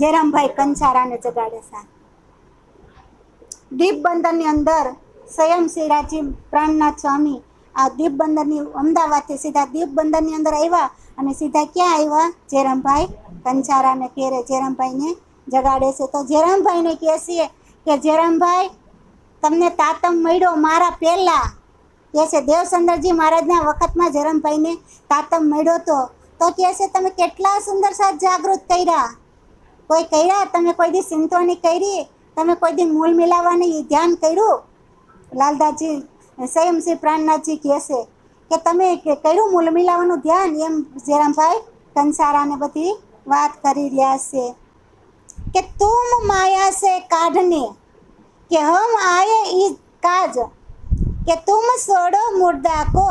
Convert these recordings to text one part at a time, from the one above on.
જેરમભાઈ કંસારાને જગાડે છે. દીપ બંદરની અંદર સ્વયં શ્રી રાજી પ્રાણનાથ સ્વામી આ દીપ બંદરની અમદાવાદથી સીધા દીપ બંદરની અંદર આવ્યા અને સીધા ક્યાં આવ્યા? જેરમભાઈ કંસારાને ઘેરે જેરમભાઈને જગાડે છે. તો જેરમભાઈને કહે છે કે જેરમભાઈ તમને તાતમ મળ્યો મારા પહેલા, કહે છે દેવસુંદરજી મહારાજના વખતમાં જેરમભાઈને તાતમ મળ્યો તો કહે છે તમે કેટલા સુંદર સાથ જાગૃત કર્યા, કોઈ કર્યા? તમે કોઈ દી સિંતોની કરી? તમે કોઈ દી મૂળ મિલાવવાની ધ્યાન કર્યું? લાલદાસજી સ્વયં શ્રી પ્રાણનાથજી કહે છે કે તમે કર્યું મૂળ મિલાવવાનું ધ્યાન? એમ જેરમભાઈ કંસારાને બધી વાત કરી રહ્યા છે કે તુમ માયા સે કાઢને કે હમ આયે ઈ કાજ કે તુમ છોડો મુર્દા કો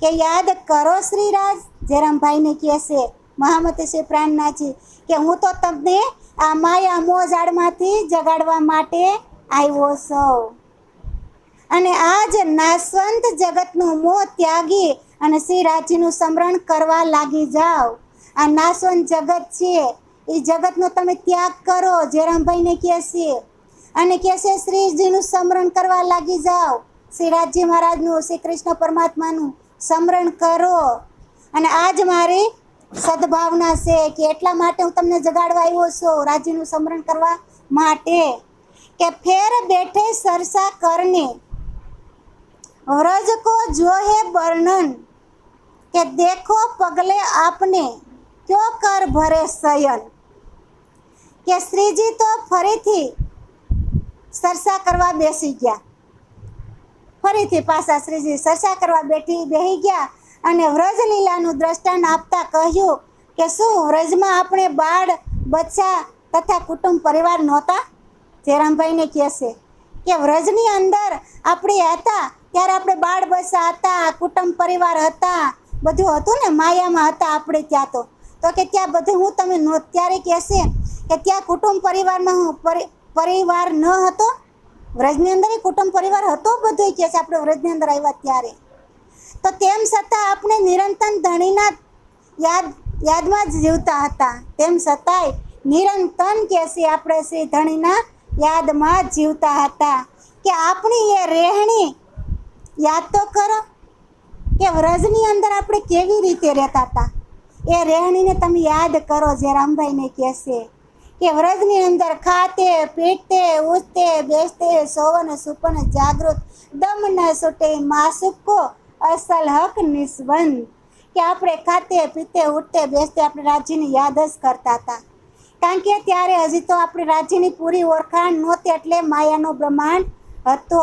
કે યાદ કરો શ્રીરાજ. જેરમભાઈને કહે છે મહામતી શ્રી પ્રાણનાથજી કે હું તો તમને આ માયા મોજાળમાંથી જગાડવા માટે આવ્યો છું અને આજ નાશવંત જગતનું મોહ ત્યાગી અને શ્રીરાજજીનું સ્મરણ કરવા લાગી જાઓ. આ નાશવંત જગત છે એ જગતનો તમે ત્યાગ કરો, જેરમભાઈને કહે છે. અને કહે છે શ્રીજીનું સ્મરણ કરવા લાગી જાઓ, શ્રીરાજજી મહારાજનું, શ્રી કૃષ્ણ પરમાત્માનું સ્મરણ કરો. અને આજ મારી સદભાવના છે કે એટલા માટે હું તમને જગાડવા આવ્યો છું, રાજીનું સ્મરણ કરવા માટે કે ફેર બેઠે સરસા કરને વ્રજ કો જો હે વર્ણન કે દેખો પગલે આપને ક્યો કર ભરે શયન. કે શ્રીજી તો ફરીથી સરસા કરવા બેસી ગયા, ફરીથી પાછા શ્રીજી સરસા કરવા બેહી ગયા અને વ્રજલીલાનું દ્રષ્ટાંત આપતા કહ્યું કે શું વ્રજમાં આપણે બાળ બચ્ચા તથા કુટુંબ પરિવાર નહોતા? જેરમભાઈને કહે છે કે વ્રજની અંદર આપણે હતા ત્યારે આપણે બાળ બચ્ચા હતા, કુટુંબ પરિવાર હતા, બધું હતું ને, માયામાં હતા આપણે ત્યાં. તો કે ત્યાં બધું હું તમે ત્યારે કહેશે કે ત્યાં કુટુંબ પરિવારમાં હું પરિવાર ન હતો? વ્રજની અંદર કુટુંબ પરિવાર હતો બધું કહે છે આપણે વ્રજની અંદર આવ્યા ત્યારે. તો તેમ છતાં આપણે નિરંતર ધણીના યાદમાં જ જીવતા હતા, તેમ છતાંય નિરંતર કહે છે આપણે શ્રી ધણીના યાદમાં જ જીવતા હતા. કે આપણી એ રહેણી યાદ તો કરો કે વ્રજની અંદર આપણે કેવી રીતે રહેતા હતા, એ રહેણીને તમે યાદ કરો. જેરમભાઈને કહે છે કે વ્રજની અંદર ખાતે પીતે ઉઠતે બેસતે સોવન સુપન જાગૃત દમ ન છૂટે માસુક કો અસલ હક નિસ્બંધ. કે આપણે ખાતે પીતે ઉઠતે બેસતે આપણે રાજ્યની યાદ જ કરતા હતા, કારણ કે ત્યારે હજી તો આપણે રાજ્યની પૂરી ઓળખાણ નહોતી, એટલે માયાનો બ્રહ્માંડ હતો.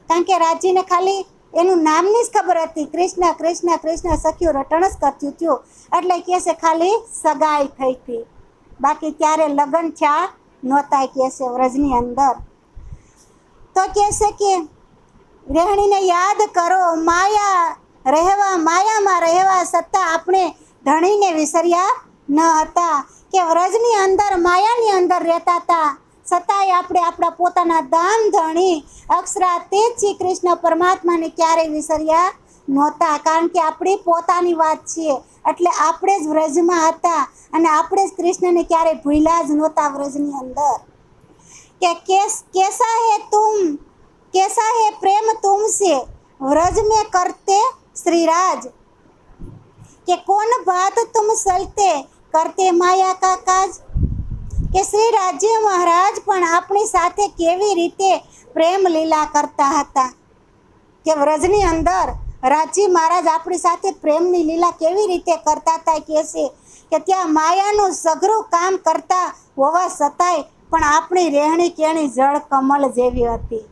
કારણ કે રાજ્યને ખાલી એનું નામની જ ખબર હતી, કૃષ્ણ કૃષ્ણ કૃષ્ણ સખ્યું રટણ જ કરતું થયું, એટલે કહે છે ખાલી સગાઈ થઈ હતી, બાકી ત્યારે લગ્ન છા નહોતા કહે છે વ્રજની અંદર. તો કહે છે કે રહેણીને યાદ કરો, માયામાં રહેવા છતાં આપણે ધણીને વિસર્યા ન હતા. કે વ્રજની અંદર માયાની અંદર રહેતા હતા છતાંય આપણે આપણા પોતાના ધામ ધણી અક્ષરાતીત શ્રી કૃષ્ણ પરમાત્માને ક્યારેય વિસર્યા નહોતા, કારણ કે આપણી પોતાની વાત છે, એટલે આપણે જ વ્રજમાં હતા અને આપણે જ કૃષ્ણને ક્યારેય ભૂલ્યા જ નહોતા વ્રજની અંદર. કે कैसा है प्रेम तुमसे व्रज में करते श्रीराज કે કોન બાત તુમ સલતે કરતે માયા કા કાજ. કે શ્રી રાજ્ય મહારાજ પણ આપણી સાથે કેવી રીતે પ્રેમ લીલા કરતા હતા, કે વ્રજની અંદર રાજજી મહારાજ આપણી સાથે પ્રેમની લીલા કેવી રીતે કરતા હતા. કહે છે કે ત્યાં માયાનું સઘરું કામ કરતા હોવા છતાંય પણ આપણી રહેણી કેણી જળ કમળ જેવી હતી.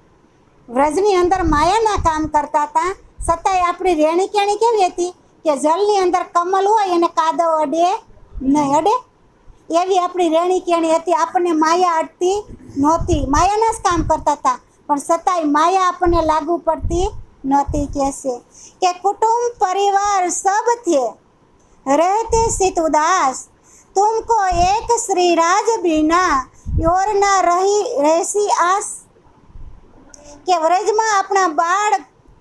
વ્રજની અંદર માયાના કામ કરતા હતા છતાંય આપણી રહેણી કેણી કેવી હતી કે જળની અંદર કમલ હોય એને કાદવ અડે નહીં, અડે એવી આપણી રહેણી કેણી હતી. આપણને માયા અડતી નહોતી, માયાના જ કામ કરતા હતા, પણ છતાંય માયા આપણને લાગુ પડતી નહોતી. કહેશે કે કુટુંબ પરિવાર સબ થે રહેતે સિત ઉદાસ तुमको एक श्री राज बिना योर ना રહેસી આસ. કે વ્રજમાં આપણા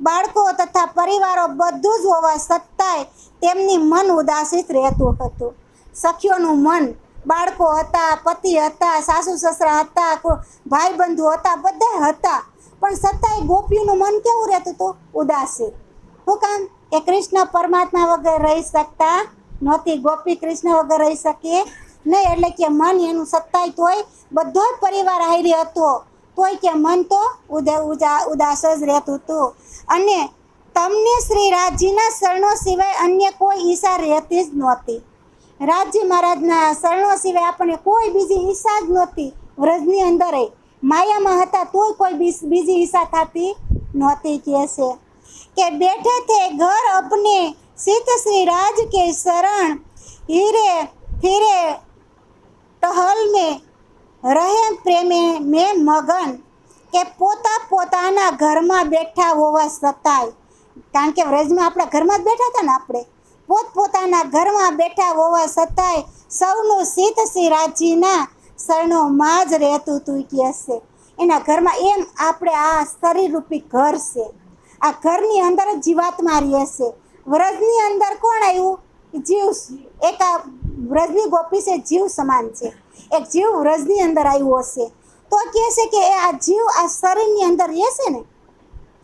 બાળકો તથા પરિવારો બધું જ હોવા છતાંય તેમની મન ઉદાસિત રહેતું હતું, સખીઓનું મન બાળકો હતા, પતિ હતા, સાસુ સસરા હતા, ભાઈ બંધુ હતા, બધા હતા, પણ છતાંય ગોપીઓનું મન કેવું રહેતું હતું? ઉદાસી. શું કામ? એ કૃષ્ણ પરમાત્મા વગર રહી શકતા નહોતી. ગોપી કૃષ્ણ વગર રહી શકીએ નહીં, એટલે કે મન એનું છતાંય તોય બધો જ પરિવાર હારી હતો, તોય કે મન તો ઉદાસ જ રહેતું હતું. અને તમને શ્રી રાજજીના શરણો સિવાય અન્ય કોઈ ઈચ્છા રહેતી જ નહોતી. રાજજી મહારાજના શરણો સિવાય આપણને કોઈ બીજી ઈચ્છા જ નહોતી. વ્રજની અંદર માયામાં હતા તોય કોઈ બીજી ઈચ્છા થતી નહોતી. કહે છે કે બેઠે थे घर अपने सीत श्री राज के शरण, हीरे फिरे टहल में રહે પ્રેમે મેં મગન. કે પોતાના ઘરમાં બેઠા હોવા છતાંય, કારણ કે વ્રજમાં આપણા ઘરમાં જ બેઠા હતા ને, આપણે પોતપોતાના ઘરમાં બેઠા હોવા છતાંય સૌનું સીત શ્રી રાજજીના શરણોમાં જ રહેતું હતું. કહે છે એના ઘરમાં, એમ આપણે આ શરીરરૂપી ઘર છે, આ ઘરની અંદર જ જીવાત્મા રહે છે. વ્રજની અંદર કોણ આવ્યું? જીવ. એક આ વ્રજની ગોપી છે, જીવ સમાન છે. એક જીવ વ્રજની અંદર આવ્યો હશે તો કહે છે કે આ જીવ આ શરીરની અંદર રહેશે ને,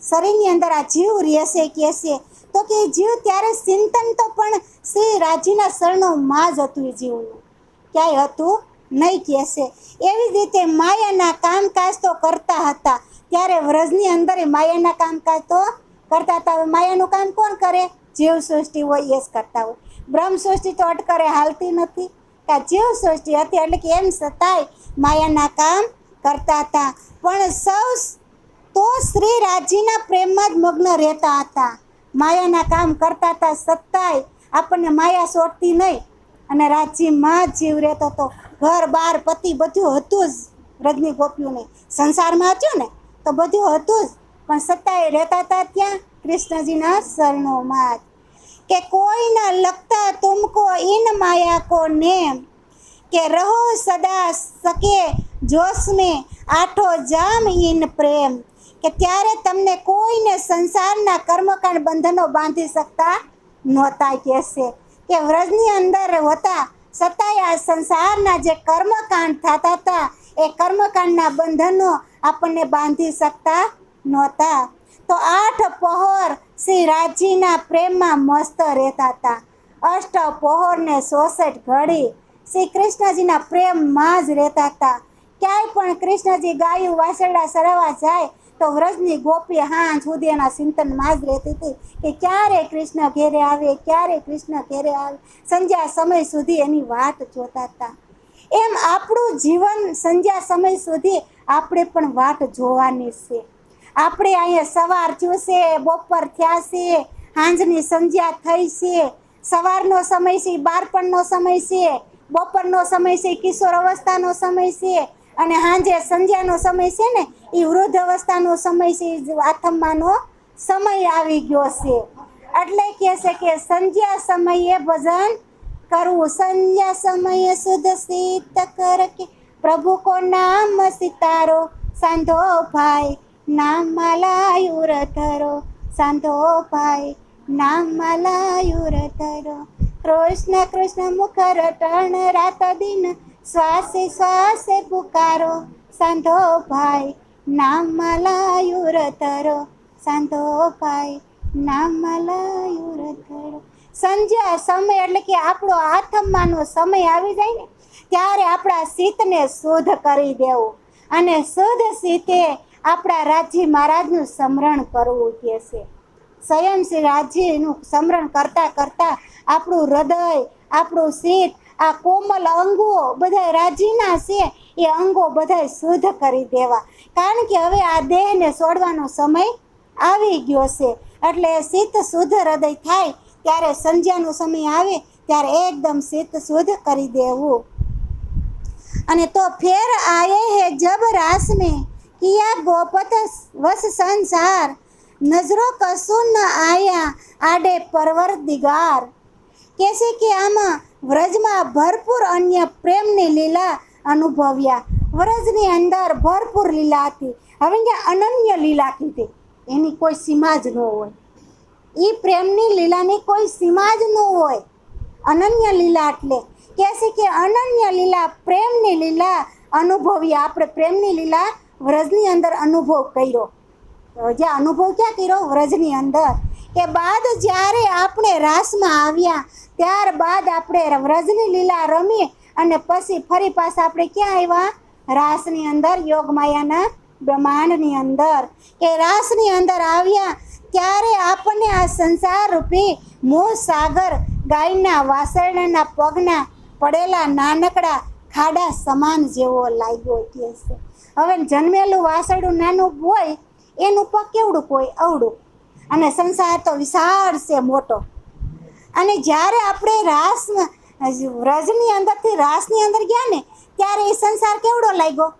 શરીરની અંદર આ જીવ રહેશે. કહે છે તો કે જીવ ત્યારે ચિંતન તો પણ શ્રી રાજજીના શરણોમાં જ હતું. એ જીવનું ક્યાંય હતું નહીં. કહે છે એવી જ રીતે માયાના કામકાજ તો કરતા હતા. ત્યારે વ્રજની અંદર માયાના કામકાજ તો કરતા હતા. હવે માયાનું કામ કોણ કરે? જીવ સૃષ્ટિ હોય એ જ કરતા હોય. બ્રહ્મ સૃષ્ટિ તો અટકરે હાલતી નથી. આ જીવ સૃષ્ટિ હતી એટલે કે એમ છતાંય માયાના કામ કરતા હતા. પણ સૌ તો શ્રી રાજજીના પ્રેમમાં જ મગ્ન રહેતા હતા. માયાના કામ કરતા હતા છતાંય આપણને માયા છોડતી નહીં, અને રાજજીમાં જ જીવ રહેતો હતો. ઘર બાર પતિ બધું હતું જ વ્રજની ગોપીઓને. સંસારમાં હતું ને તો બધું હતું જ, પણ છતાંય રહેતા હતા ત્યાં કૃષ્ણજીના શરણોમાં જ. કે કોઈ ન લગતા તુમકો ઇન માયા કો નેમ, કે રહો સદા સકે જોશ મેં આઠો જામ ઇન પ્રેમ. કે ત્યારે તમને કોઈને સંસારના કર્મકાંડ બંધનો બાંધી શકતા નહોતા. કહેશે કે વ્રજની અંદર હતા છતાંય આ સંસારના જે કર્મકાંડ થતા હતા એ કર્મકાંડના બંધનો આપણને બાંધી શકતા નહોતા. તો 8 પહોર શ્રી રાજજીના પ્રેમમાં મસ્ત રહેતા હતા. 8 પહોરને 66 ઘડી શ્રી કૃષ્ણજીના પ્રેમમાં જ રહેતા હતા. ક્યાંય પણ કૃષ્ણજી ગાયું વાસરડા સરાવવા જાય તો વ્રજની ગોપી હાંજ સુધી એના ચિંતનમાં જ રહેતી હતી કે ક્યારે કૃષ્ણ ઘેરે આવે, ક્યારે કૃષ્ણ ઘેરે આવે. સંધ્યા સમય સુધી એની વાટ જોતા હતા. એમ આપણું જીવન સંધ્યા સમય સુધી આપણે પણ વાટ જોવાની છે. આપણે અહીંયા સવાર જોશે, બપોર થયા છે, સાંજની સંધ્યા થઈ છે, સવારનો સમય છે, બાળપણનો સમય છે, બપોરનો સમય છે, કિશોર અવસ્થાનો સમય છે, અને સાંજે સંધ્યાનો સમય છે ને એ વૃદ્ધ અવસ્થાનો સમય છે, આથમવાનો સમય આવી ગયો છે. એટલે કહે છે કે સંધ્યા સમયે ભજન કરવું, સંધ્યા સમયે શુદ્ધ સિદ્ધ કર કે પ્રભુ કો નામ સિતારો, સાંધો ભાઈ નામ માલાયુર ધરો, સાંધો ભાઈ નામ માલાયુર ધરો. કૃષ્ણ કૃષ્ણ મુખ રટણ રાત દિન શ્વાસે શ્વાસે પુકારો, સાંધો ભાઈ નામ માલાયુર ધરો, સાંધો ભાઈ નામ માલાયુર ધરો. સંધ્યા સમય એટલે કે આપણો આથમવાનો સમય આવી જાય ને ત્યારે આપણા ચિત્તને શુદ્ધ કરી દેવું, અને શુદ્ધ ચિત્તે આપણા રાજજી મહારાજનું સ્મરણ કરવું. કહે છે સ્વયં શ્રી રાજજીનું સ્મરણ કરતાં કરતાં આપણું હૃદય, આપણું ચિત્ત, આ કોમલ અંગો બધા રાજજીના છે એ અંગો બધા શુદ્ધ કરી દેવા. કારણ કે હવે આ દેહને છોડવાનો સમય આવી ગયો છે. એટલે ચિત્ત શુદ્ધ હૃદય થાય ત્યારે સંધ્યાનો સમય આવે ત્યારે એકદમ ચિત્ત શુદ્ધ કરી દેવું. અને તો ફેર આયે હે જબ રાસ में किया गोपत वस संसार, नजरो कसून न आया आडे परवर दिगार. कैसे કે આમાં વ્રજમાં ભરપૂર અન્ય પ્રેમની લીલા અનુભવ્યા. વ્રજની અંદર ભરપૂર લીલા હતી. હવે ત્યાં અનન્ય લીલા કીધી, એની કોઈ સીમા જ ન હોય. એ પ્રેમની લીલાની કોઈ સીમા જ ન હોય. અનન્ય લીલા એટલે કહે છે કે અનન્ય લીલા, પ્રેમની લીલા અનુભવી. આપણે પ્રેમની લીલા વ્રજની અંદર અનુભવ કર્યો. જે અનુભવ ક્યાં કર્યો? વ્રજની અંદર. કે બાદ જ્યારે આપણે રાસમાં આવ્યા ત્યારબાદ આપણે વ્રજની લીલા રમી અને પછી ફરી પાછા આપણે ક્યાં આવ્યા? રાસની અંદર, યોગમાયાના બ્રહ્માંડની અંદર. કે રાસની અંદર આવ્યા ત્યારે આપણને આ સંસાર રૂપી મોહ સાગર ગાયના વાસરડાના પગના પડેલા નાનકડા ખાડા સમાન જેવો લાગ્યો કે છે. હવે જન્મેલું વાસરડું નાનું હોય એનું પગ કેવડું હોય? અવડું. અને સંસાર તો વિશાળ છે, મોટો. અને જ્યારે આપણે રાસમાં વ્રજની અંદરથી રાસની અંદર ગયા ને ત્યારે એ સંસાર કેવડો લાગ્યો?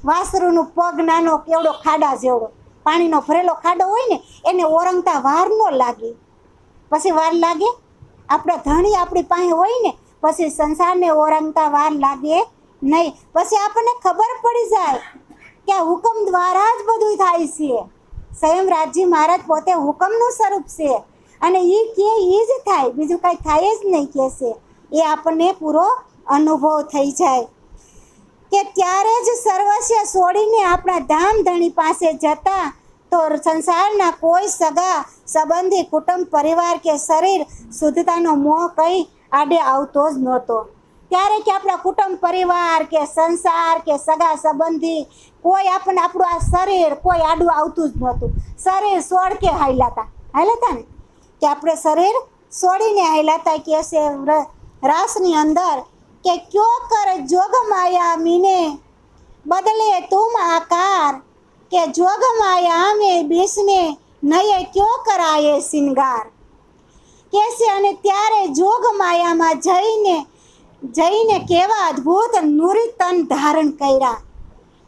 વાસરુનું પગ નાનો, કેવડો ખાડા જેવડો. પાણીનો ભરેલો ખાડો હોય ને એને ઓરંગતા વાર ન લાગે. પછી વાર લાગે? આપણા ધણી આપણી પાસે હોય ને પછી સંસારને ઓરંગતા વાર લાગે નહીં. પછી આપણને ખબર પડી જાય કે આ હુકમ દ્વારા જ બધું થાય છે. સ્વયં રાજજી મહારાજ પોતે હુકમનું સ્વરૂપ છે અને એ કે એ જ થાય, બીજું કાંઈ થાય જ નહીં કે છે. એ આપણને પૂરો અનુભવ થઈ જાય. કે ત્યારે જ સર્વસ્વ છોડીને આપણા ધામ ધણી પાસે જતા તો સંસારના કોઈ સગા સંબંધી, કુટુંબ, પરિવાર કે શરીર શુદ્ધતાનો મોહ કંઈ આડે આવતો જ નહોતો. ત્યારે કે આપણા કુટુંબ, પરિવાર કે સંસાર કે સગા સંબંધી કોઈ આપણને, આપણું આ શરીર કોઈ આડું આવતું જ નહોતું. શરીર છોડ કે હાલ્યા ને કે આપણે શરીર છોડીને હાલ્યા કે છે રાસની અંદર. કે ક્યો કર જોગ માયા મીને બદલે તુમ આકાર, કે જોગ માયા में બેસને નયે ક્યો કરાયે શિંગાર. કે છે અને ત્યારે જોગ માયામાં જઈને કેવા અદ્ભુત નૂરી તન ધારણ કર્યા.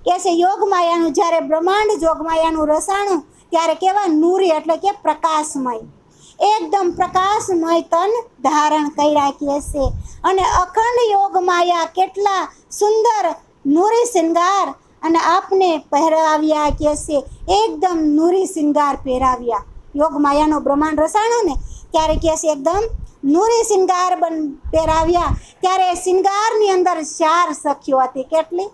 કે છે યોગ માયાનું જ્યારે બ્રહ્માંડ જોગ માયાનું રસાણું ત્યારે કેવા નૂરી એટલે કે પ્રકાશમય, એકદમ પ્રકાશમય તન ધારણ કર્યા કે છે. અને અખંડ યોગ માયા કેટલા સુંદર નૂરી શિંગાર અને આપને પહેરાવ્યા કે છે. એકદમ નૂરી શિંગાર પહેરાવ્યા. યોગ માયાનો બ્રહ્માંડ રસાણો ને ત્યારે કે છે એકદમ નૂરી શિંગાર પહેરાવ્યા. ત્યારે શિંગારની અંદર 4 સખીઓ હતી. કેટલી?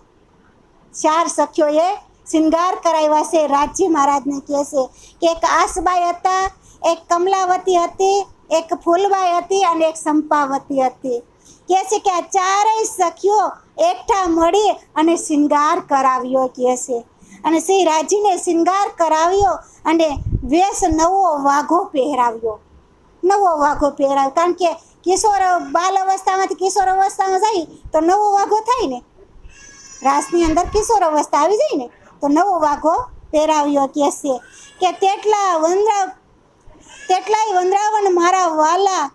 4 સખીઓએ શિંગાર કરાવ્યા છે. રાજજી મહારાજને કહે છે કે એક આસબાઈ હતા, એક કમલાવતી હતી, એક ફૂલબાઈ હતી અને એક સંપાવતી હતી. કહે છે કે આ 4 સખીઓ એકઠા મળી અને શિંગાર કરાવ્યો કે છે. અને શ્રી રાજીને શિંગાર કરાવ્યો અને વેશ નવો વાઘો પહેરાવ્યો. નવો વાઘો પહેરાવ્યો કારણ કે કિશોર બાલ અવસ્થામાંથી કિશોર અવસ્થામાં જાય તો નવો વાઘો થાય ને. રાસની અંદર કિશોર અવસ્થા આવી જાય ને તો નવો વાઘો પહેરાવ્યો કે છે. કે તેટલાય વંદરાવન મારા વાલા,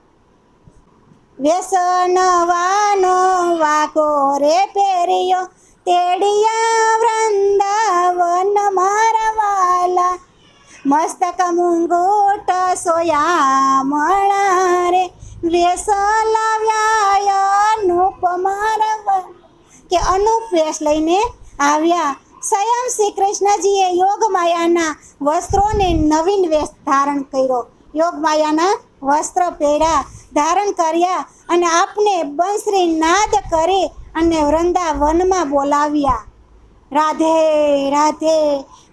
વ્યસનવાનો વાઘો રે પહેર્યો, તેડિયા વૃંદાવન મારા વાલા, મસ્તક મુંગુટ સોયા મળા રે, વેશ લાવ્યા અનુપ મારા. કે અનુપ વેશ લઈને આવ્યા. સ્વયં શ્રી કૃષ્ણજીએ યોગ માયાના વસ્ત્રોને નવીન વેશ ધારણ કર્યો. યોગ માયાના વસ્ત્ર પહેર્યા, ધારણ કર્યા અને આપને બંસરી નાદ કરી અને વૃંદાવનમાં બોલાવ્યા. રાધે રાધે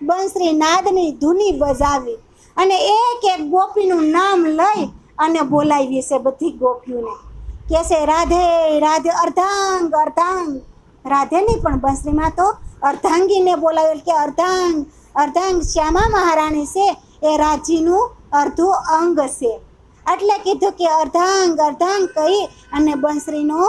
બંસરી નાદની ધૂની બજાવી અને એક એક ગોપીનું નામ લઈ અને બોલાવી છે બધી ગોપીઓને. કે છે રાધે રાધે, અર્ધાંગ અર્ધાંગ. રાધે નહીં પણ બંસરીમાં તો અર્ધાંગીને બોલાવેલ કે અર્ધાંગ અર્ધાંગ. શ્યામા મહારાણી છે એ રાજીનું અર્ધું અંગ છે. એટલે કીધું કે અર્ધાંગ અર્ધાંગ કહી અને બંસરીનો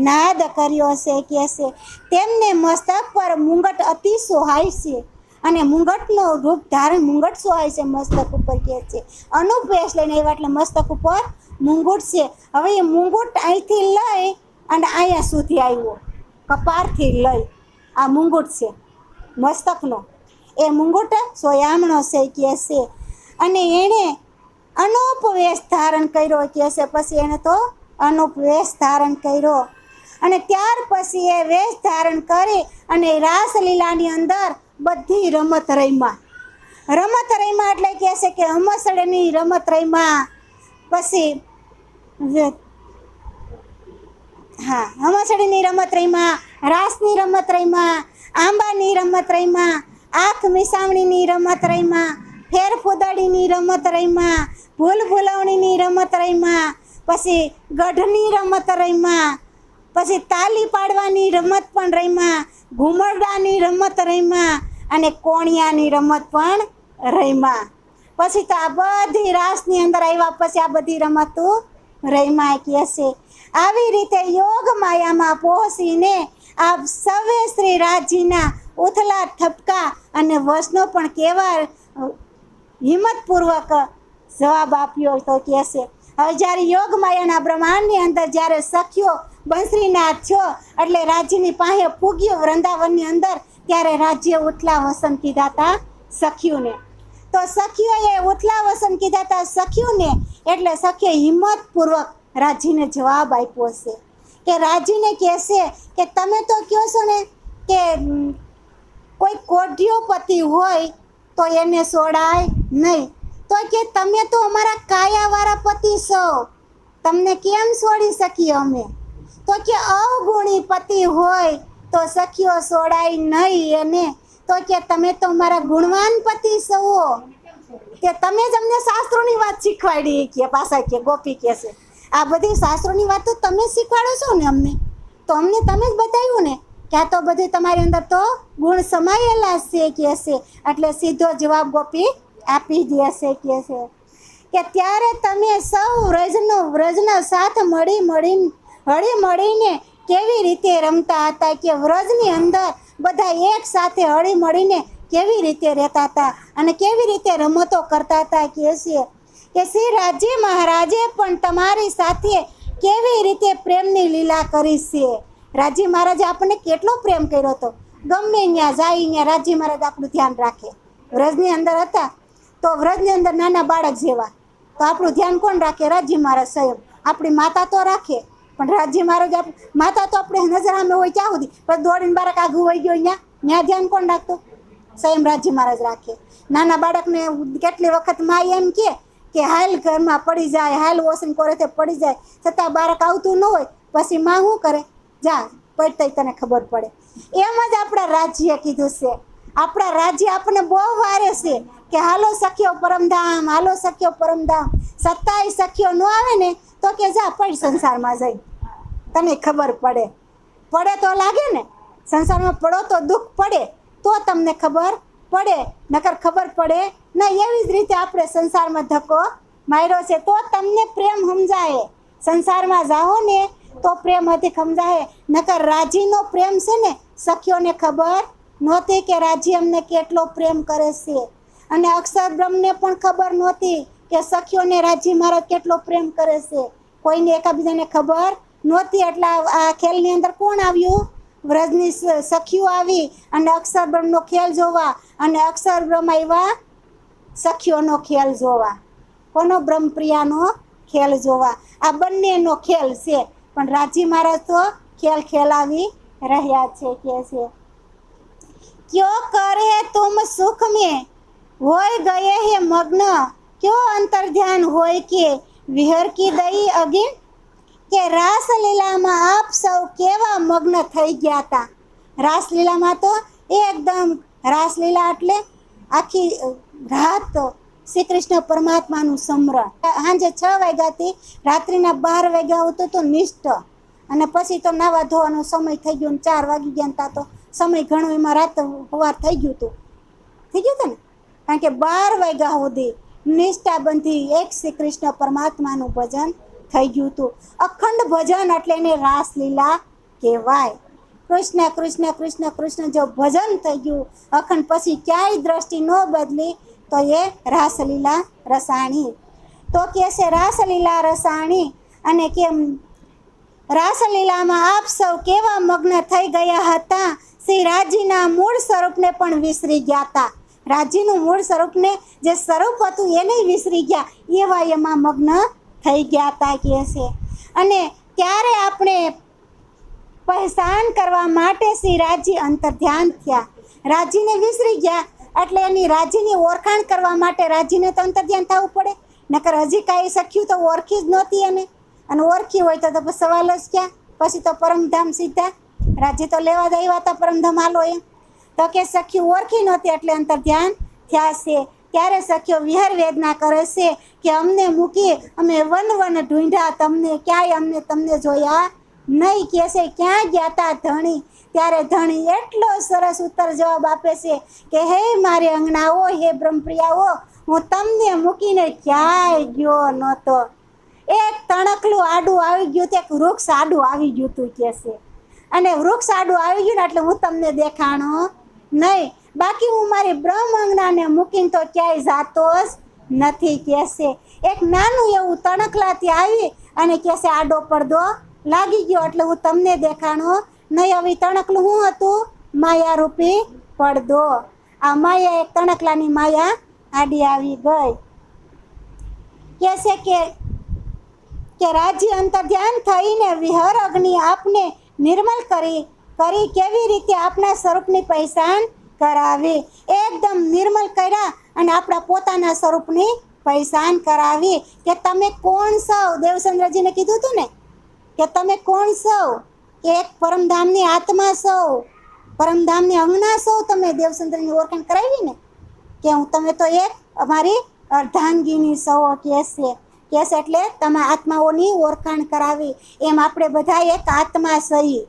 નાદ કર્યો છે. કે છે તેમને મસ્તક પર મુંગટ અતિ સોહાય છે અને મુંગટનો રૂપ ધારણ, મુંગટ સોહાય છે મસ્તક ઉપર કે છે. અનુપ વેશ લઈને આવ્યા એટલે મસ્તક ઉપર મુંગુટ છે. હવે એ મુંગુટ અહીંથી લઈ અને અહીંયા સુધી આવ્યો, કપાળથી લઈ આ મુંગુટ છે મસ્તકનો. એ મુંગુટ સોયામણો છે કે છે. અને એણે અનુપ વેશ ધારણ કર્યો કે છે. પછી એણે તો અનુપ વેશ ધારણ કર્યો અને ત્યાર પછી એ વેશ ધારણ કરી અને રાસલીલાની અંદર બધી રમત રમ્યા. રમત રમ્યા એટલે કહે છે કે હમસડની રમત રમ્યા, પછી હા, હમસડીની રમત રમ્યા, રાસની રમત રમ્યા, આંબાની રમત રમ્યા, આંખ મિસાવણીની રમત રમ્યા, ફેર ફૂદડીની રમત રમ્યા, ભૂલ ભૂલવણીની રમત રમ્યા, પછી ગઢની રમત રમ્યા, પછી તાલી પાડવાની રમત પણ રમ્યા, ઘુમરડાની રમત રમ્યા અને કોણિયાની રમત પણ રમ્યા. પછી તો આ બધી રાસની અંદર આવ્યા પછી આ બધી રમતો રમ્યા કહે છે. આવી રીતે યોગ માયામાં પહોંચીને આપ સૌએ શ્રી રાજજીના ઉથલા ઠપકા અને વચનો પણ કેવા હિંમતપૂર્વક જવાબ આપ્યો તો કહે છે. હવે જ્યારે યોગ માયાના બ્રહ્માંડની અંદર જ્યારે સખ્યો બંસરીનાથ થયો એટલે રાજ્યની પાસે પૂગ્યો વૃંદાવનની અંદર, ત્યારે રાજ્ય ઉથલા વસન કીધા હતા સખ્યુને. તો સખીઓએ ઉથલા વસન કીધા હતા સખ્યુને, એટલે સખીએ હિંમતપૂર્વક રાજીને જવાબ આપ્યો છે કે રાજીને કહેશે કે તમે તો કહો છો ને કે કોઈ કોઢિયોપતિ હોય તો એને છોડાય નહીં, તો કે તમે તો અમારા કાયાવાળા પતિ છો, તમને કેમ છોડી શકીએ અમે? તો કે અવગુણી પતિ હોય તો સખીઓ છોડાય નહીં એને, તો કે તમે તો અમારા ગુણવાન પતિ છો, કે તમે જ અમને શાસ્ત્રોની વાત શીખવાડી કે પાછા કે ગોપી કહે છે આ બધી શાસ્ત્રોની વાત તો તમે શીખવાડો છો ને અમને, તો અમને તમે જ બતાવ્યું ને કે આ તો બધી તમારી અંદર તો ગુણ સમાયેલા છે કહે છે. એટલે સીધો જવાબ ગોપી આપી દે છે કહે છે કે ત્યારે તમે સૌ વ્રજનો સાથ હળી મળીને કેવી રીતે રમતા હતા, કે વ્રજની અંદર બધા એક સાથે હળી મળીને કેવી રીતે રહેતા હતા અને કેવી રીતે રમતો કરતા હતા કહે છે કે શ્રી રાજ્ય મહારાજે પણ તમારી સાથે કેવી રીતે પ્રેમની લીલા કરી છે. રાજ્ય મહારાજે આપણને કેટલો પ્રેમ કર્યો હતો, ગમે ત્યાં જાય ત્યાં રાજ્ય મહારાજ આપણું ધ્યાન રાખે. વ્રજની અંદર હતા તો વ્રજની અંદર નાના બાળક જેવા, તો આપણું ધ્યાન કોણ રાખે? રાજ્ય મહારાજ સ્વયં. આપણી માતા તો રાખે પણ રાજ્ય મહારાજ માતા તો આપણે નજર સામે હોય ત્યાં સુધી, પણ દોડીને બાળક આઘું વહી ગયો ત્યાં ધ્યાન કોણ રાખતો? સ્વયં રાજ્ય મહારાજ રાખે. નાના બાળકને કેટલી વખત માં એમ કે હાલ ઘરમાં પડી જાય, હાલ વોશન કરે તે પડી જાય, છતાં બાળક આવતું ન હોય, પછી માં શું કરે? જા પડતા તને ખબર પડે. એમ જ આપણા રાજ્ય કીધું છે. આપણા રાજ્ય આપણને બહુ વારે છે કે હાલો સખ્યો પરમધામ, હાલો સખ્યો પરમધામ. સત્તાય સખ્યો ન આવે ને તો કે જા પડ સંસારમાં જઈ, તને ખબર પડે. પડે તો લાગે ને, સંસારમાં પડો તો દુઃખ પડે તો તમને ખબર પડે, નકર ખબર પડે ના. એવી જ રીતે આપણે સંસારમાં ધક્કો માર્યો છે તો તમને પ્રેમ સમજાય. સંસારમાં જાઓ ને તો પ્રેમ હતી સમજાય, નકર રાજીનો પ્રેમ છે ને સખીઓને ખબર નહોતી કે રાજી અમને કેટલો પ્રેમ કરે છે, અને અક્ષર બ્રહ્મને પણ ખબર નહોતી કે સખીઓને રાજી મહારાજ કેટલો પ્રેમ કરે છે. કોઈને એકાબીજાને ખબર નહોતી. એટલે આ ખેલની અંદર કોણ આવ્યું? વ્રજની સખીઓ આવી અને અક્ષર બ્રહ્મનો ખેલ જોવા, અને અક્ષર બ્રહ્મ આવ્યા સખીઓનો ખેલ જોવા. કોનો? બ્રહ્મપ્રિયાનો ખેલ જોવા. આ બંનેનો ખેલ છે, પણ રાજી મહારાજ તો ખેલ ખેલાવી રહ્યા છે કે છે ક્યો કરે તુમ સુખ में હોય ગયે હે મગ્ન, ક્યો અંતર ધ્યાન હોય કે વિહર કી દઈ અગિન, કે રાસલીલામાં આપ સૌ કેવા મગ્ન થઈ ગયા હતા. રાસલીલામાં તો એકદમ, રાસલીલા એટલે આખી રાત શ્રી કૃષ્ણ પરમાત્માનું સ્મરણ. સાંજે 6 વાગ્યાથી રાત્રિના 12 વાગ્યા આવતો તો નિષ્ઠ, અને પછી તો નાવા ધોવાનો સમય થઈ ગયો, 4 વાગી ગયા હતા તો સમય ઘણો એમાં રાત સવાર થઈ ગયું હતું ને, કારણ કે 12 વાગ્યા સુધી નિષ્ઠાબંધી એક શ્રી કૃષ્ણ પરમાત્માનું ભજન થઈ ગયું હતું. અખંડ ભજન એટલે એને રાસલીલા કહેવાય. કૃષ્ણ કૃષ્ણ કૃષ્ણ કૃષ્ણ જો ભજન થઈ ગયું અખંડ, પછી ક્યાંય દ્રષ્ટિ ન બદલી તો એ રાસલીલા રસાણી. તો કે છે રાસલીલા રસાણી, અને કેમ રાસલીલામાં આપ સૌ કેવા મગ્ન થઈ ગયા હતા, શ્રી રાજીના મૂળ સ્વરૂપને પણ વિસરી ગયા હતા. રાજીનું મૂળ સ્વરૂપને જે સ્વરૂપ હતું એને વિસરી ગયા, એવા એમાં મગ્ન થઈ ગયા હતા કહે છે. અને ત્યારે આપણે પહેચાન કરવા માટે શ્રી રાજી અંતર્ધ્યાન થયા. રાજીને વિસરી ગયા એટલે એની રાજીની ઓળખાણ કરવા માટે રાજીને તો અંતર્ધ્યાન થવું પડે, નકર હજી કાંઈ શક્યું તો ઓળખી જ નહોતી એને, અને ઓળખી હોય તો પછી સવાલ જ ક્યાં? પછી તો પરમધામ સીધા, રાજ્ય તો લેવા જ આવ્યા હતા પરમધામ હાલો એમ. તો કે સખીઓ ઓળખી નહોતી એટલે અંતર ધ્યાન થયા છે. ત્યારે સખીઓ વિહર વેદના કરે છે કે અમને મૂકી અમે વન વન ઢૂંઢ્યા તમને, ક્યાંય અમને તમને જોયા નહીં. કહે છે ક્યાં ગયા તા ધણી? ત્યારે ધણી એટલો સરસ ઉત્તર જવાબ આપે છે કે હે મારે અંગણાઓ, હે બ્રહ્મપ્રિયાઓ, હું તમને મૂકીને ક્યાંય ગયો નહોતો. એક તણકલું આડું આવી ગયું હતું, એક વૃક્ષ આડું આવી ગયું હતું કહે છે. અને વૃક્ષ આડું આવી ગયું ને એટલે હું તમને દેખાણો નહીં, બાકી હું મારી બ્રહ્મ અંગણાને મૂકીને તો ક્યાંય જાતો જ નથી કહે છે. એક નાનું એવું તણકલાથી આવી અને કહે છે આડો પડદો લાગી ગયો એટલે હું તમને દેખાણો નહીં. હવે તણકલું શું હતું? માયારૂપી પડદો. આ માયા એક તણકલાની માયા આડી આવી ગઈ. કહે છે કે રાજ્ય અંતર ધ્યાન થઈને વિહર અગ્નિ આપને નિર્મલ કરી કેવી રીતે આપણા સ્વરૂપની પહેચાન કરાવી. એકદમ નિર્મલ કર્યા અને આપણા પોતાના સ્વરૂપની પહેચાન કરાવી કે તમે કોણ છો. દેવચંદ્રજીને કીધું હતું ને કે તમે કોણ છો? કે એક પરમધામની આત્મા છો, પરમધામની અંગના છો. તમે દેવચંદ્રની ઓળખાણ કરાવી ને કે હું તમે તો એક અમારી અર્ધાંગીની છો કહે છે એટલે તમે આત્માઓની ઓળખાણ કરાવી. એમ આપણે બધા એક આત્મા સહી,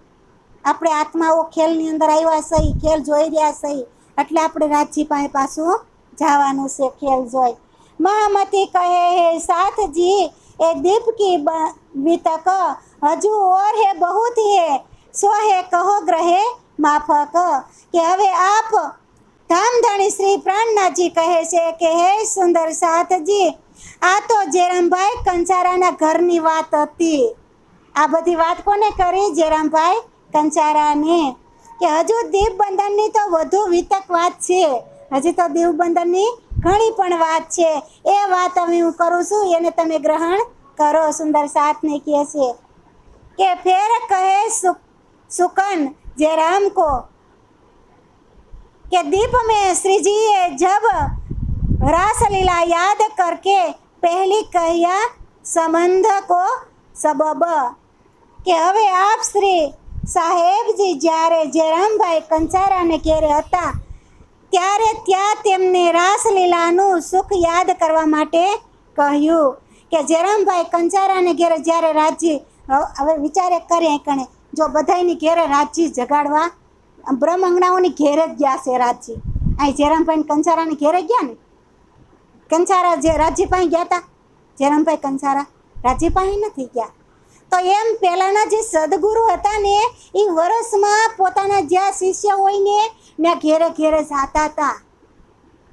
આપણે આત્માઓ ખેલની અંદર આવ્યા સહી, ખેલ જોઈ રહ્યા સહી, એટલે આપણે રાજજી પાસે પાછું જવાનું છે ખેલ જોઈ. મહામતી કહે હે સાથજી એ દીપ કી વિતક હજુ ઓર હે બહુત હે સો હે કહો ગ્રહે માફક. કે હવે આપ ધામધણી શ્રી પ્રાણનાથજી કહે છે કે હે સુંદર સાથજી, આ તો જેરામભાઈ કંચારાના ઘરની વાત હતી. આ બધી વાત કોને કરી? જેરામભાઈ કંચારાને. કે હજુ દીપબંધનની તો વધુ વિતક વાત છે, હજી તો દીપબંધનની ઘણી પણ વાત છે. એ વાત હવે હું કરું છું, એને તમે ગ્રહણ કરો. સુંદર સાથને કહે છે કે ફેર કહે સુકન जयराम को कि दीप में श्री जी जब रासलीला याद करके पहली कहिया संबंध को सबब કે હવે આપ શ્રી સાહેબજી જ્યારે જયરામભાઈ કંચારાને ઘેરે હતા ત્યારે ત્યાં તેમને રાસલીલાનું સુખ યાદ કરવા માટે કહ્યું. કે જયરામભાઈ કંચારાને ઘેરે જ્યારે રાજજી, હવે વિચારે કરે કણે જો બધાની ઘેરે રાજજી જગાડવા બ્રહ્મ અંગણાઓની ઘેરે જ ગયા છે રાજજી. અહીં જયરામભાઈ કંચારાની ઘેરે ગયા ને, કંચારા જે રાજજી પાસે ગયા હતા, જયરામભાઈ કંચારા રાજજી પાસે નથી ગયા. તો એમ પહેલાંના જે સદગુરુ હતા ને એ વર્ષમાં પોતાના જ્યાં શિષ્ય હોય ને ત્યાં ઘેરે ઘેરે જતા હતા.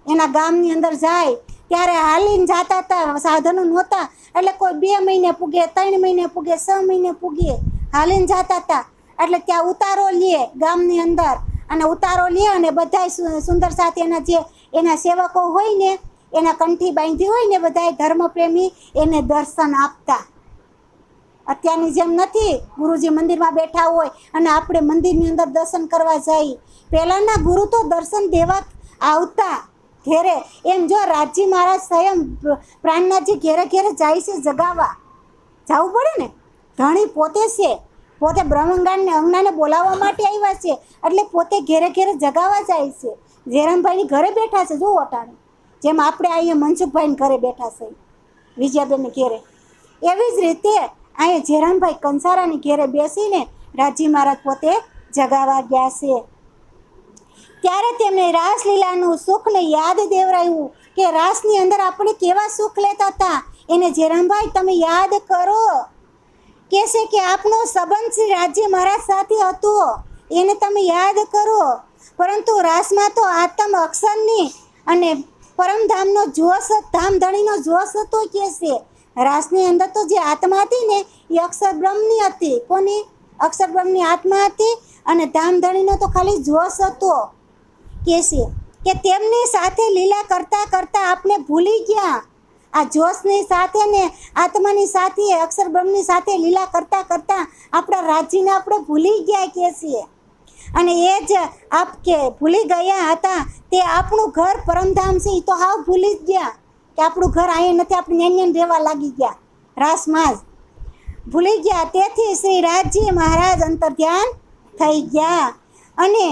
એના ગામની અંદર જાય ત્યારે હાલીને જતા હતા, સાધનો નહોતા એટલે કોઈ 2 મહિને પૂગે, 3 મહિને પૂગે, 6 મહિને પૂગે, હાલીને જતા હતા. એટલે ત્યાં ઉતારો લે ગામની અંદર, અને ઉતારો લે અને બધા સુંદર સાથે એના જે એના સેવકો હોય ને એના કંઠી બાંધી હોય ને બધા ધર્મપ્રેમી એને દર્શન આપતા. અત્યારની જેમ નથી ગુરુજી મંદિરમાં બેઠા હોય અને આપણે મંદિરની અંદર દર્શન કરવા જઈએ. પહેલાંના ગુરુ તો દર્શન દેવા આવતા ઘેરે. એમ જો રાજજી મહારાજ સ્વયં પ્રાણનાથજી ઘેરે ઘેરે જાય છે જગાવવા, જવું પડે ને. ધણી પોતે છે, પોતે બ્રહ્માંગાને અંગનાને બોલાવવા માટે આવ્યા છે એટલે પોતે ઘેરે ઘેરે જગાવવા જાય છે. જયરામભાઈની ઘરે બેઠા છે જો અટાણે, જેમ આપણે અહીંયા મનસુખભાઈને ઘરે બેઠા છે વિજયાબેનની ઘેરે, એવી જ રીતે અહીંયા જયરામભાઈ કંસારાની ઘેરે બેસીને રાજજી મહારાજ પોતે જગાવા ગયા છે. ત્યારે તેમને રાસલીલાનું સુખને યાદ દેવરાયું કે રાસની અંદર આપણે કેવા સુખ લેતા હતા એને જયરામભાઈ તમે યાદ કરો. કહે છે કે આપનો સંબંધ શ્રી રાજજી મહારાજ સાથે હતો એને તમે યાદ કરો. પરંતુ રાસમાં તો આત્મ અક્ષરની અને પરમધામનો જોશ, ધામધણીનો જોશ હતો. કહે છે રાસની અંદર તો જે આત્મા હતી ને એ અક્ષર બ્રહ્મની હતી. કોની? અક્ષર બ્રહ્મની આત્મા હતી અને ધામધણીનો તો ખાલી જોશ હતો. કહે છે કે તેમની સાથે લીલા કરતાં કરતાં આપણે ભૂલી ગયા. આ જોશની સાથે ને આત્માની સાથે અક્ષર બ્રહ્મની સાથે લીલા કરતાં કરતાં આપણા રાજ્યને આપણે ભૂલી ગયા. કહે છે અને એ જ આપ કે ભૂલી ગયા હતા તે આપણું ઘર પરમધામ છે એ તો હાવ ભૂલી જ ગયા કે આપણું ઘર અહીંયા નથી, આપણે ન્યાન રહેવા લાગી ગયા રાસમાં જ. ભૂલી ગયા. તેથી શ્રી રાજજી મહારાજ અંતર્ધ્યાન થઈ ગયા અને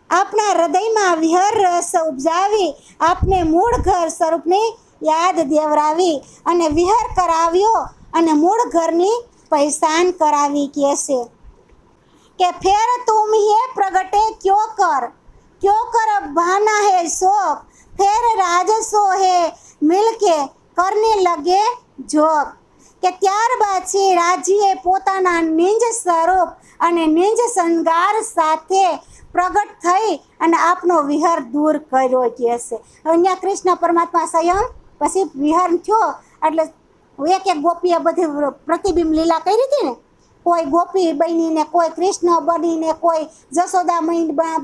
આપણા હૃદયમાં વિહર રસ ઉપજાવી આપને મૂળ ઘર સ્વરૂપની યાદ દેવરાવી અને વિહર કરાવ્યો અને મૂળ ઘરની પહેચાન કરાવી કહે છે કે ફેર તુમ હે પ્રગટે क्यों कर बहाना है शोक फिर राजसो है मिलके करने लगे જોગ કે ત્યારબાદ શ્રી રાજીએ પોતાના નિજ સ્વરૂપ અને નિજ શણગાર સાથે પ્રગટ થઈ અને આપનો વિહર દૂર કર્યો કહે છે. હવે અહીંયા કૃષ્ણ પરમાત્મા સ્વયં પછી વિહર થયો એટલે એક એક ગોપીએ બધી પ્રતિબિંબ લીલા કરી હતી ને, કોઈ ગોપી બનીને, કોઈ કૃષ્ણ બનીને, કોઈ જશોદા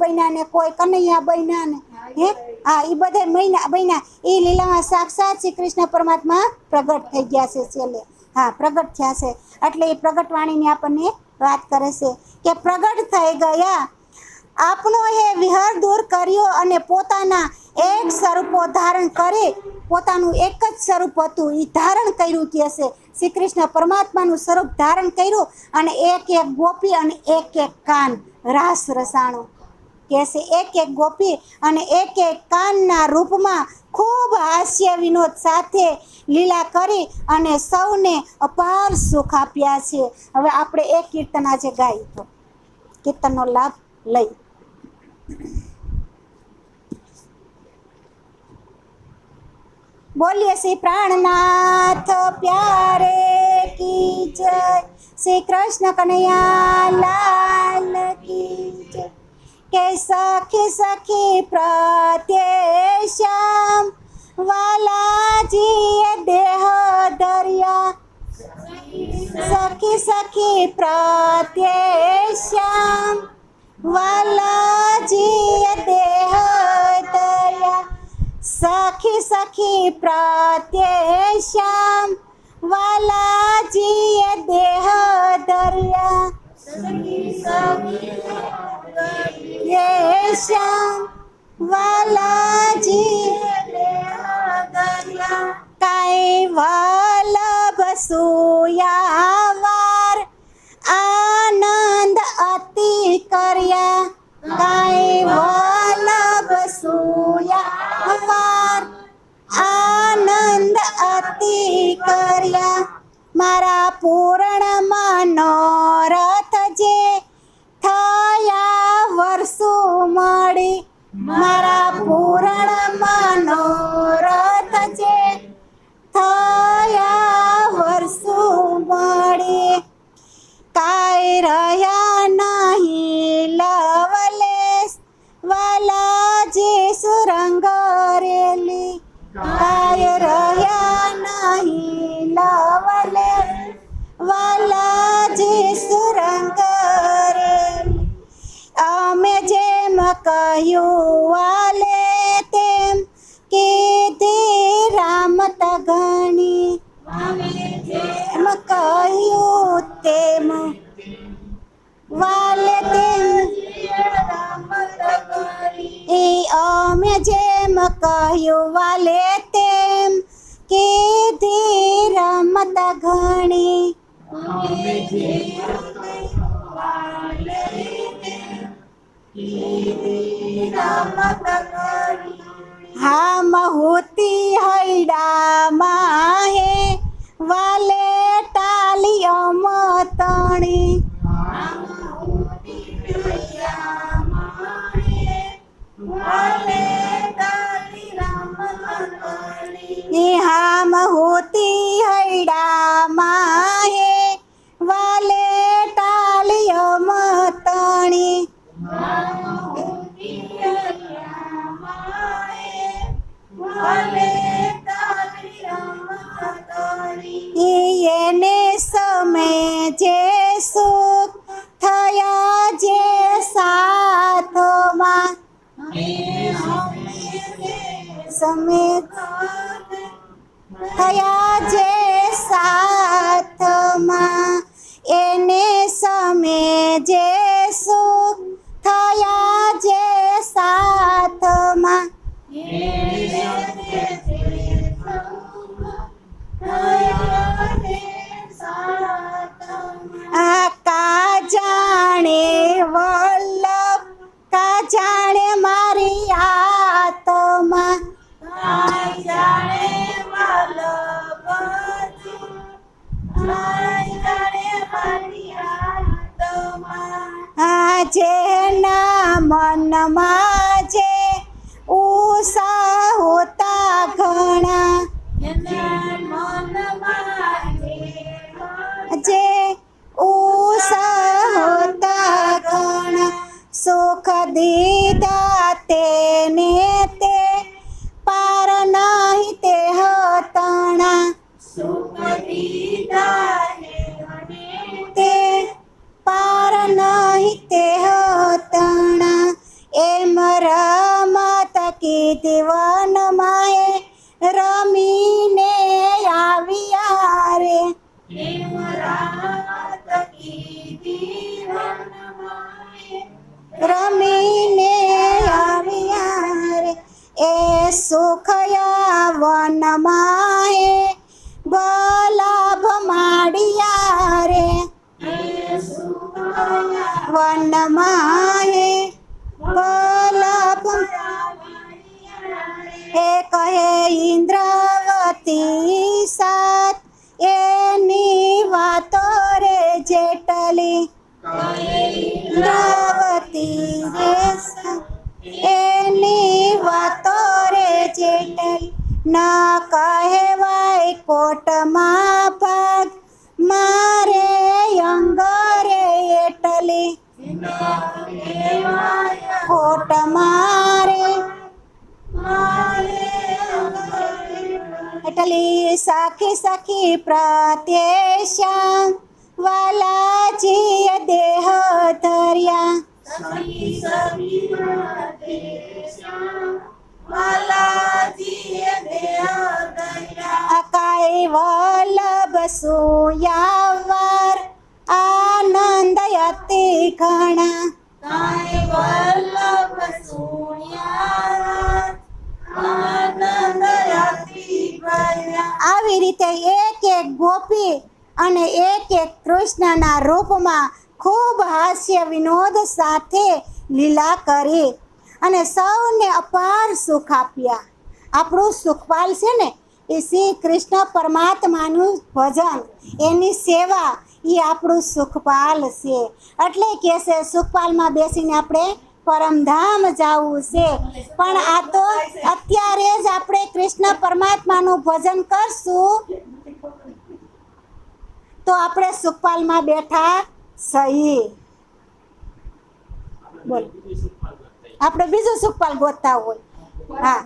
બન્યા ને, કોઈ કનૈયા બન્યા ને, હે હા એ બધા મહિના બન્યા. એ લીલામાં સાક્ષાત શ્રી કૃષ્ણ પરમાત્મા પ્રગટ થઈ ગયા છે છેલ્લે. હા પ્રગટ થયા છે એટલે એ પ્રગટવાણીની આપણને વાત કરે છે કે પ્રગટ થઈ ગયા આપનો એ વિહર દૂર કર્યો અને પોતાના એક સ્વરૂપો ધારણ કરી, પોતાનું એક જ સ્વરૂપ હતું એ ધારણ કર્યું કહે છે. શ્રી કૃષ્ણ પરમાત્માનું સ્વરૂપ ધારણ કર્યું અને એક એક ગોપી અને એક એક કાન રાસ રસાણું કહે છે. એક એક ગોપી અને એક એક કાનના રૂપમાં ખૂબ હાસ્ય વિનોદ સાથે લીલા કરી અને સૌને અપાર સુખ આપ્યા છે. હવે આપણે એક કીર્તન આજે ગાઈ તો કીર્તનનો લાભ લઈ. બોલીએ શ્રી પ્રાણનાથ પ્યારે કી જય, શ્રી કૃષ્ણ કનૈયા લાલ કી જય. કે સખી સખી પ્રત્યે શ્યામ વાલાજીએ દેહ ધર્યા, સખી સખી પ્રત્યે શ્યામ વાલાજીએ દેહ ધર્યા, સખી સખી પ્રત્યે શ્યામ વાલાજીએ દેહ ધર્યા, શ્યામ વાલાજી કાંઈ વલ્લભ સુયાવાર આનંદ અતિ કર્યા, કાંઈ વલ્લભ સુયાવાર આનંદ અતિ કર્યા, મારા પૂર્ણ મનોરથ જે થયા વર્ષો મળી, મારા પૂર્ણ મનોરથ જે થયા વર્ષો મળી, કાંઈ રહ્યા નહીં લવલેશ વાલાજી સુરંગ રેલી, કાંઈ રહ્યા નહીં લવલેશ વાલાજી સુરંગ રેલી, અમે જેમ કહ્યું વાલે તેમ કીધી રામત ઘણી, એમ કહ્યું તેમ વાલે તેમ એ અમે જેમ કહ્યું વાલે તેમ કીધી રમત ઘણી, હામ હોતી હૈડા માહે વાલે ટાલિયો મતણી, હામ હોતી હૈડા માહે વાલે ટાલિયો મતણી, એને સમય જે સુખ થયા જે સાથમાં, સમય થયા જે સાથમાં, એને સમય જે સુખ થયા જે સાથમાં, જેના મનમાં જે ઉષા હોતા ઘણા, જે ઉષા હોતા ઘણા, સુખ દીધા તેને તે પાર નહીં તે હતણા, તે પાર નહીં તે હતણા. એમ રમત કીધી વનમાએ રમીને આવ્યા રે, રમીને આવ્યા રે. એ સુખયા વનમાએ બલાભ માડિયા રે, વનમાએ બલાભ. એ કહે ઇન્દ્રાવતી સાત એની વાતો રે જેટલી, ઇન્દ્રાવતી રે સાત એની વાતો રે જેટલી, ન કહેવાય કોટમાં ભાગ મારે અંગરે એટલી, કોટ મારે એટલી. સખી સખી પ્રત્યેશ્યામ વાલાજીએ દેહ ધર્યા, અકાય વલ્લભ સુયાવાર આનંદ અતિ ઘણા, આવી રીતે એક એક ગોપી અને એક એક કૃષ્ણના રૂપમાં ખૂબ હાસ્ય વિનોદ સાથે લીલા કરી અને સૌને અપાર સુખ આપ્યા. આપણું સુખપાલ છે ને એ શ્રી કૃષ્ણ પરમાત્માનું ભજન, એની સેવા એ આપણું સુખપાલ છે. એટલે કે છે સુખપાલમાં બેસીને આપણે પરમધામ જવું છે. પણ આ તો અત્યારે જ આપણે કૃષ્ણ પરમાત્માનું ભજન કરશું તો આપણે સુખપાલમાં બેઠા સહી. બોલ, આપણે બીજું સુખપાલ ગોતતા હોય. હા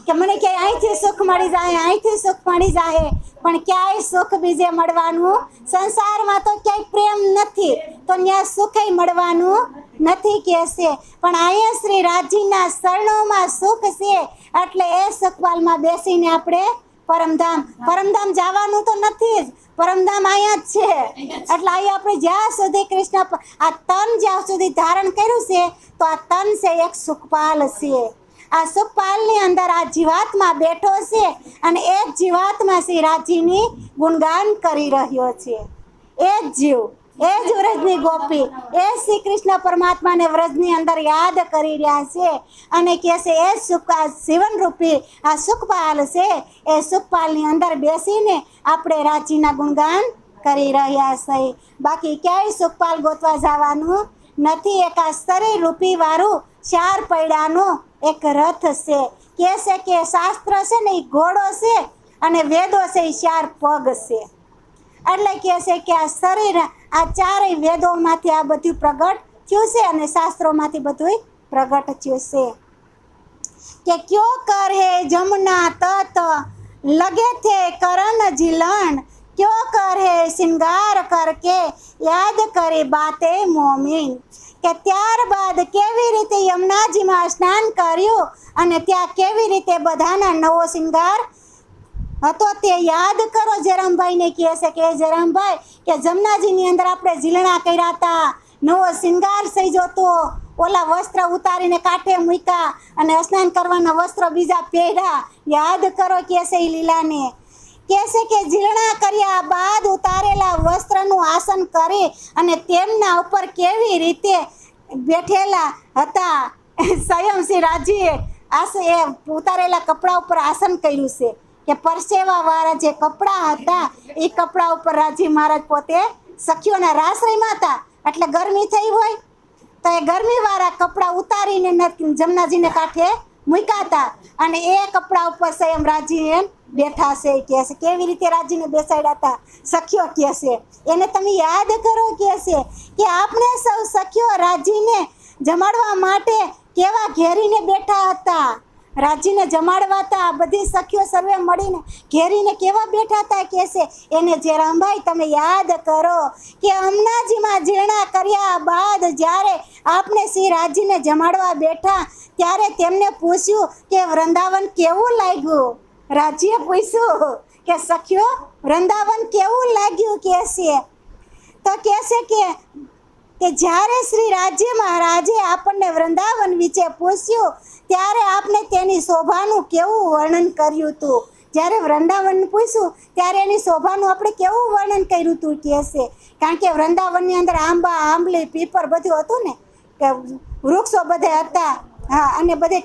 કે મને ક્યાંય અહીંથી સુખ મળી જાય, અહીંથી સુખ મળી જાય, પણ ક્યાંય સુખ બીજે મળવાનું સંસારમાં તો ક્યાંય પ્રેમ નથી તો ત્યાં સુખય મળવાનું નથી કે છે. પણ અહીંયા શ્રી રાજીના શરણોમાં સુખ છે એટલે એ સુખપાલમાં બેસીને આપણે પરમધામ જવાનું તો નથી જ, પરમધામ અહીંયા જ છે. એટલે અહીંયા આપણે જ્યાં સુધી કૃષ્ણ આ તન જ્યાં સુધી ધારણ કર્યું છે તો આ તન છે એક સુખપાલ છે. આ સુખપાલની અંદર આ જીવાત્મા બેઠો છે અને એ જ જીવાત્મા શ્રી રાજીની ગુણગાન કરી રહ્યો છે. એ જ જીવ, એ જ વ્રજની ગોપી, એ શ્રી કૃષ્ણ પરમાત્માને વ્રજની અંદર યાદ કરી રહ્યા છે અને કહે છે એ સુખ જીવનરૂપી આ સુખપાલ છે. એ સુખપાલની અંદર બેસીને આપણે રાજીના ગુણગાન કરી રહ્યા છે. બાકી ક્યાંય સુખપાલ ગોતવા જવાનું નથી. એક આ શરીર રૂપી વાળું 4 પૈડાનું એક રથ છે. કહે છે કે શાસ્ત્ર છે ને એ ઘોડો છે અને વેદો છે એ 4 પગ છે. એટલે કહે છે કે આ શરીર આ 4 વેદોમાંથી આ બધું પ્રગટ થયું છે અને શાસ્ત્રોમાંથી બધું પ્રગટ થયું છે. કે ક્યો કર હે જમુના તત લગે થે કરન જીલણ, ક્યો કર હે શ્રૃંગાર કરકે યાદ કરે બાતે મોમીન. કે ત્યારબાદ કેવી રીતે યમુનાજીમાં સ્નાન કર્યું અને ત્યાં કેવી રીતે બધાના નવો શ્રૃંગાર હતો તે યાદ કરો. જયરામભાઈને કહે છે કે જયરામભાઈ કે જમનાજીની અંદર આપણે ઝીલણા કર્યા હતા, નવો શ્રૃંગાર સજ્યો હતો, ઓલા વસ્ત્ર ઉતારીને કાંઠે મૂક્યા અને સ્નાન કરવાના વસ્ત્ર બીજા પહેર્યા. યાદ કરો કે છે એ લીલાને. કહે છે કે ઝીલણા કર્યા બાદ ઉતારેલા વસ્ત્રનું આસન કરી અને તેમના ઉપર કેવી રીતે બેઠેલા હતા. સ્વયં શ્રી રાજીએ એ ઉતારેલા કપડા ઉપર આસન કર્યું છે કે પરસેવા વાળા જે કપડાં હતા એ કપડા ઉપર રાજી મહારાજ પોતે સખીઓના રાસ રમ્યા હતા. એટલે ગરમી થઈ હોય તો એ ગરમીવાળા કપડાં ઉતારીને જમનાજીને કાંઠે મૂક્યા હતા અને એ કપડા ઉપર સ્વયં રાજી બેઠા છે કહે છે. કેવી રીતે રાજીને બેસાડ્યા હતા સખીઓ કહે છે. એને તમે યાદ કરો કહે છે કે આપણે સૌ સખીઓ રાજીને જમાડવા માટે કેવા ઘેરીને બેઠા હતા. રાજીને જમાડવા હતા બધી સખીઓ સર્વે મળીને ઘેરીને કેવા બેઠા હતા કહે છે. એને જેરામભાઈ તમે યાદ કરો કે અમનાજીમાં ઝીણા કર્યા બાદ જ્યારે આપણે શ્રી રાજીને જમાડવા બેઠા ત્યારે તેમને પૂછ્યું કે વૃંદાવન કેવું લાગ્યું. રાજીએ પૂછ્યું કે સખીઓ વૃંદાવન કેવું લાગ્યું કહે છે. તો કહે છે કે જ્યારે શ્રી રાજ્ય મહારાજે આપણને વૃંદાવન વિશે પૂછ્યું ત્યારે આપણે તેની શોભાનું કેવું વર્ણન કર્યું હતું. જ્યારે વૃંદાવન પૂછ્યું ત્યારે એની શોભાનું આપણે કેવું વર્ણન કર્યું હતું કહે છે. કારણ કે વૃંદાવનની અંદર આંબા આંબલી પીપર બધું હતું ને કે વૃક્ષો બધા હતા. હા, અને બધે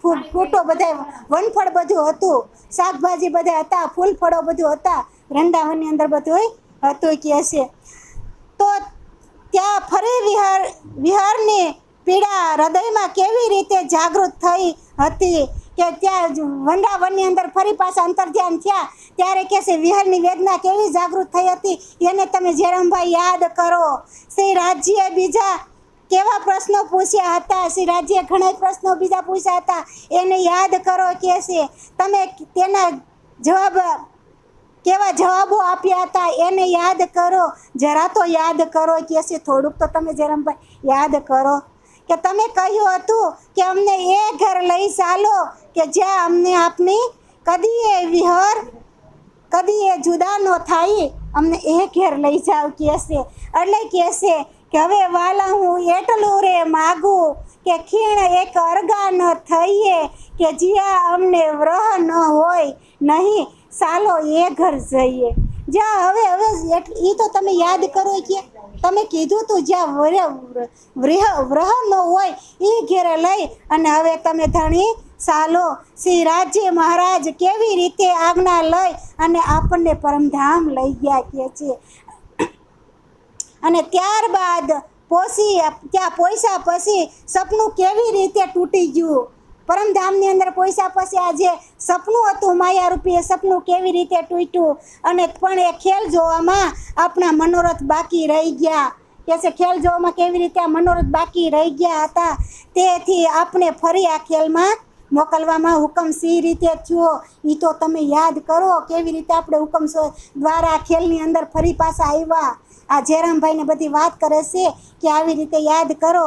ફ્રૂટો બધા વનફળ બધું હતું, શાકભાજી બધા હતા, ફૂલ ફળો બધું હતા વૃંદાવનની અંદર બધું હતું કહે છે. તો ત્યાં ફરી વિહારની પીડા હૃદયમાં કેવી રીતે જાગૃત થઈ હતી કે ત્યાં વૃંદાવનની અંદર ફરી પાછા અંતર્ધ્યાન થયા ત્યારે કહે છે વિહારની વેદના કેવી જાગૃત થઈ હતી એને તમે જેરામભાઈ યાદ કરો. શ્રી રાજ્યે બીજા કેવા પ્રશ્નો પૂછ્યા હતા. શ્રી રાજ્યે ઘણા પ્રશ્નો બીજા પૂછ્યા હતા એને યાદ કરો કહે છે. તમે તેના કેવા જવાબો આપ્યા હતા એને યાદ કરો. જરા તો યાદ કરો કહે છે. થોડુંક તો તમે જેરામભાઈ યાદ કરો કે તમે કહ્યું હતું કે અમને એ ઘર લઈ ચાલો કે જ્યાં અમને આપની કદી એ જુદા ન થાય. અમને એ ઘેર લઈ જાવ કહે છે. એટલે કહે છે કે હવે વાલા હું એટલું રે માગું કે ખીણ એક અરગા ન થઈએ કે જ્યાં અમને વ્રહ ન હોય નહીં. ચાલો એ ઘર જઈએ જ્યાં હવે એ તો તમે યાદ કરો કે તમે કીધું તું જ્યાં વ્રહ ન હોય એ ઘેરે લઈ અને હવે તમે ધણી ચાલો. શ્રી રાજ્ય મહારાજ કેવી રીતે આજ્ઞા લઈ અને આપણને પરમધામ લઈ ગયા કહે છે. અને ત્યારબાદ ત્યાં પૈસા પછી સપનું કેવી રીતે તૂટી ગયું. પરમધામની અંદર પૈસા પછી આ જે સપનું હતું માયારૂપી એ સપનું કેવી રીતે તૂટ્યું અને પણ એ ખેલ જોવામાં આપણા મનોરથ બાકી રહી ગયા કે છે. ખેલ જોવામાં કેવી રીતે આ મનોરથ બાકી રહી ગયા હતા તેથી આપણે ફરી આ ખેલમાં મોકલવામાં હુકમ સી રીતે થયો એ તો તમે યાદ કરો. કેવી રીતે આપણે હુકમ દ્વારા ખેલની અંદર ફરી પાછા આવ્યા. આ જેરામભાઈને બધી વાત કરે છે કે આવી રીતે યાદ કરો.